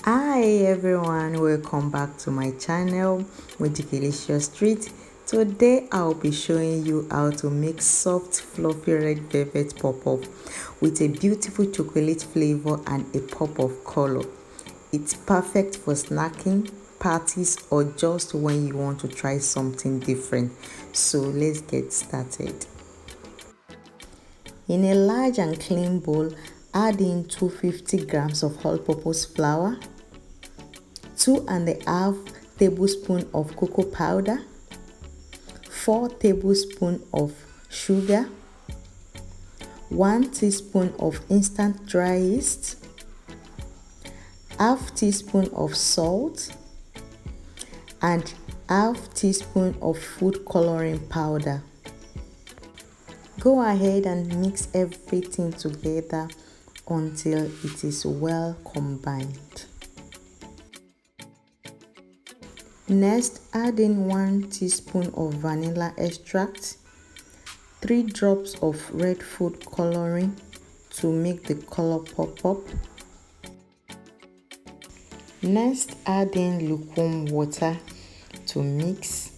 Hi everyone, welcome back to my channel with the delicious treat. Today I'll be showing you how to make soft fluffy red velvet pop-up with a beautiful chocolate flavor and a pop of color. It's perfect for snacking, parties, or just when you want to try something different. So let's get started. In a large and clean bowl, add in 250 grams of all-purpose flour, 2.5 tablespoons of cocoa powder, 4 tablespoons of sugar, 1 teaspoon of instant dry yeast, half teaspoon of salt, and half teaspoon of food coloring powder. Go ahead and mix everything together until it is well combined. Next, add in 1 teaspoon of vanilla extract, 3 drops of red food coloring to make the color pop up. Next, add in lukewarm water to mix.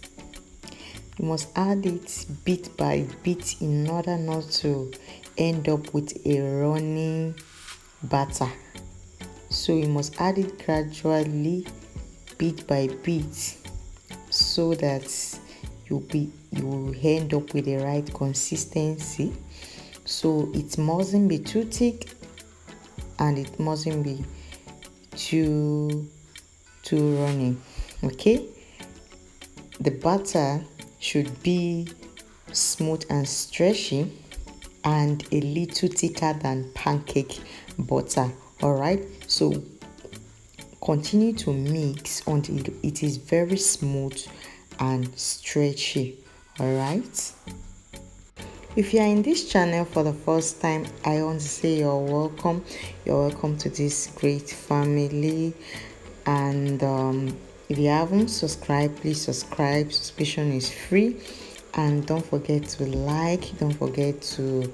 You must add it bit by bit in order not to end up with a runny batter. So you must add it gradually, bit by bit, so that you will end up with the right consistency. So it mustn't be too thick and it mustn't be too runny. Okay, the batter should be smooth and stretchy and a little thicker than pancake butter. All right, so continue to mix until it is very smooth and stretchy. All right, if you are in this channel for the first time, I want to say you're welcome to this great family. And if you haven't subscribed, please subscribe. Subscription is free, and don't forget to like, don't forget to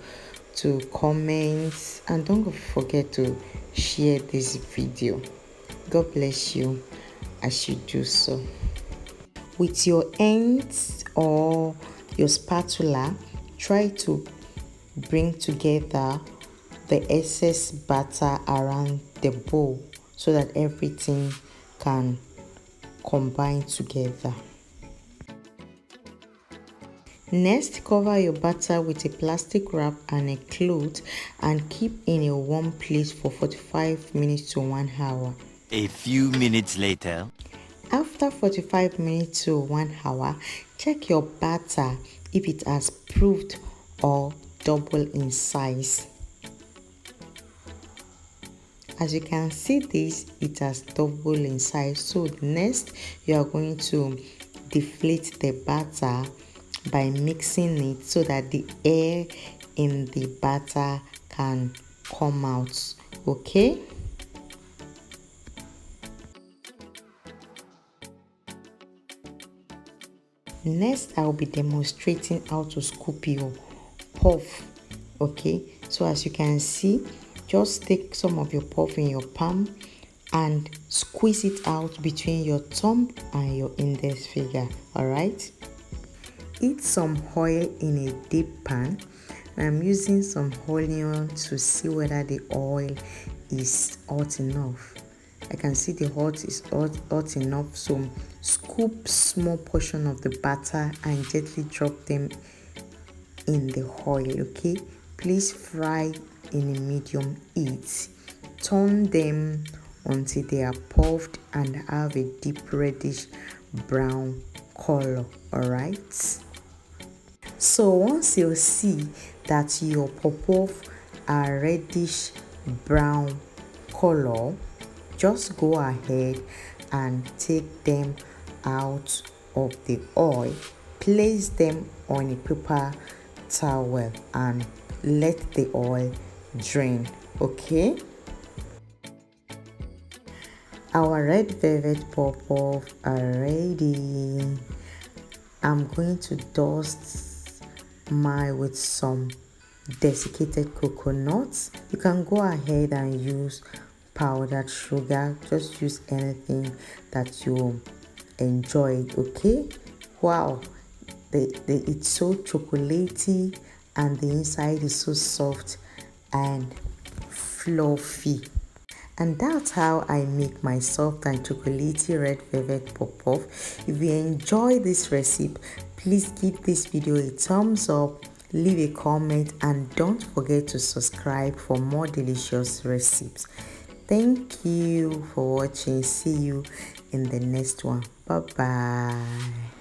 comment, and don't forget to share this video. God bless you as you do so. With your hands or your spatula, try to bring together the excess batter around the bowl so that everything can combine together. Next, cover your batter with a plastic wrap and a cloth and keep in a warm place for 45 minutes to 1 hour. A few minutes later. After 45 minutes to 1 hour, check your batter if it has proved or doubled in size. As you can see this, it has doubled in size. So next, you are going to deflate the batter by mixing it so that the air in the batter can come out. Okay, next I'll be demonstrating how to scoop your puff. Okay, so as you can see, just take some of your puff in your palm and squeeze it out between your thumb and your index finger. All right, heat some oil in a deep pan. I'm using some onion to see whether the oil is hot enough. I can see the hot is hot enough, so scoop small portion of the batter and gently drop them in the oil. Okay, please fry in a medium heat. Turn them until they are puffed and have a deep reddish brown color. All right, so once you see that your pop-off are reddish brown color, just go ahead and take them out of the oil, place them on a paper towel and let the oil drain. Okay, our red velvet pop-off are ready. I'm going to dust mine with some desiccated coconuts. You can go ahead and use powdered sugar. Just use anything that you enjoy. Okay, wow, it's so chocolatey and the inside is so soft and fluffy. And that's how I make my soft and chocolatey red velvet puff. If you enjoy this recipe, please give this video a thumbs up, leave a comment, and don't forget to subscribe for more delicious recipes. Thank you for watching. See you in the next one. Bye bye.